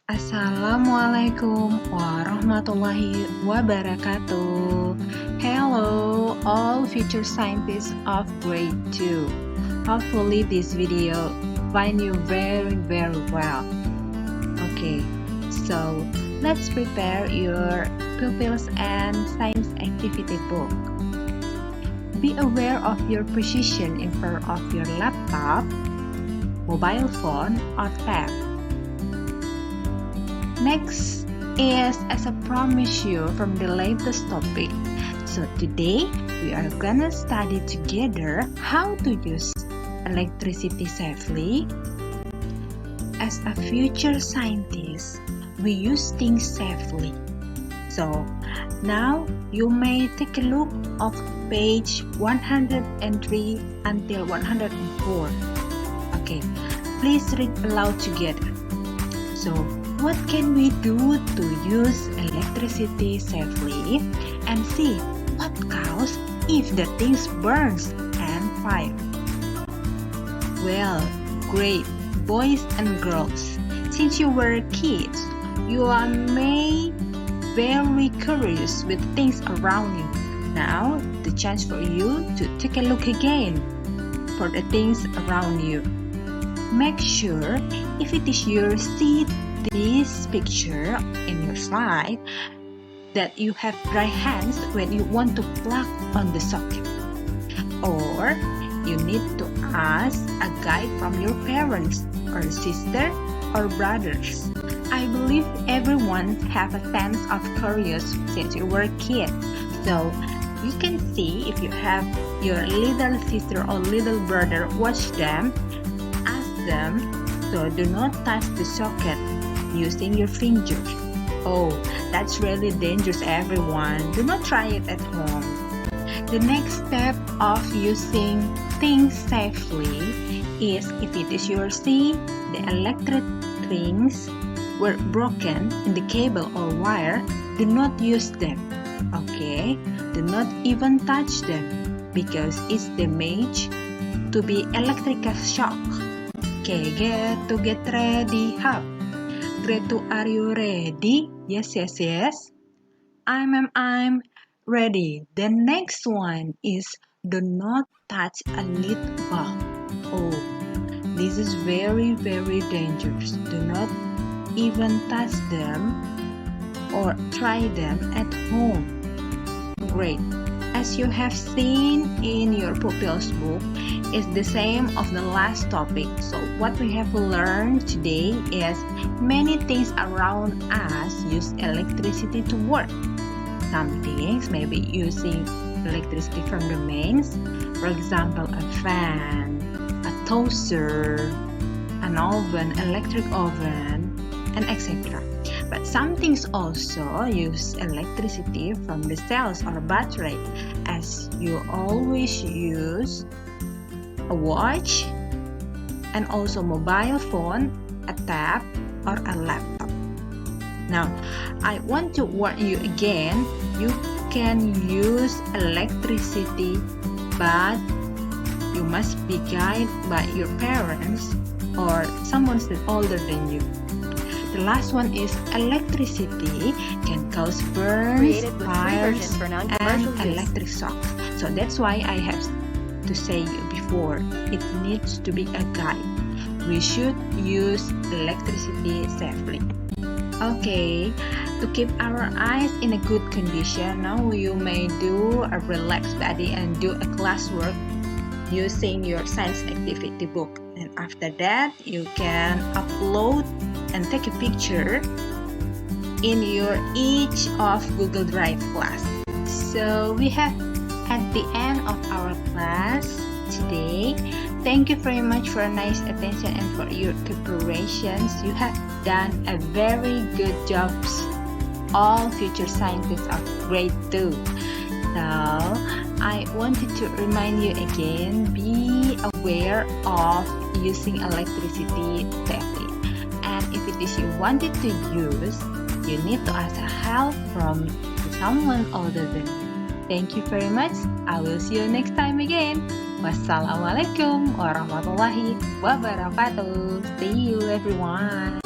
Assalamualaikum warahmatullahi wabarakatuh. Hello, all future scientists of grade 2. Hopefully this video find you very well. Okay, so let's prepare your pupils and science activity book. Be aware of your position in front of your laptop, mobile phone, or tab. Next is, as I promised you, from the latest topic. So today we are gonna study together how to use electricity safely. As a future scientist, we use things safely. So now you may take a look of page 103 until 104. Okay, please read aloud together. So what can we do to use electricity safely, and see what causes if the things burns and fire? Well, great, boys and girls. Since you were kids, you are may very curious with things around you. Now, the chance for you to take a look again for the things around you. Make sure if it is your seat this picture in your slide that you have dry hands when you want to plug on the socket, or you need to ask a guide from your parents or sister or brothers. I believe everyone have a sense of curious since you were a kid, so you can see if you have your little sister or little brother, watch them, ask them, so do not touch the socket using your fingers. Oh, that's really dangerous, everyone. Do not try it at home. The next step of using things safely is, if it is your see the electric rings were broken in the cable or wire, do not use them. Okay, do not even touch them because it's damaged to be electrical shock. Okay, get ready, hub. Grade 2, are you ready? Yes. I'm ready. The next one is, do not touch a lit bulb. Oh, this is very dangerous. Do not even touch them or try them at home. Great. As you have seen in your pupils book, it's the same of the last topic. So what we have learned today is many things around us use electricity to work. Some things may be using electricity from the mains, for example, a fan, a toaster, an oven, electric oven, and etc. But some things also use electricity from the cells or battery, as you always use a watch, and also mobile phone, a tab, or a laptop. Now, I want to warn you again, you can use electricity, but you must be guided by your parents or someone older than you. The last one is, electricity can cause burns, fires, and electric shocks. So that's why I have to say before, it needs to be a guide. We should use electricity safely. Okay, to keep our eyes in a good condition, now you may do a relaxed body and do a classwork using your science activity book. And after that, you can upload and take a picture in your each of Google Drive class. So we have at the end of our class today. Thank you very much for a nice attention and for your preparations. You have done a very good job, all future scientists of grade 2. So I wanted to remind you again, be aware of using electricity safely. And if it is you wanted to use, you need to ask help from someone older than you. Thank you very much. I will see you next time again. Wassalamualaikum warahmatullahi wabarakatuh. See you everyone.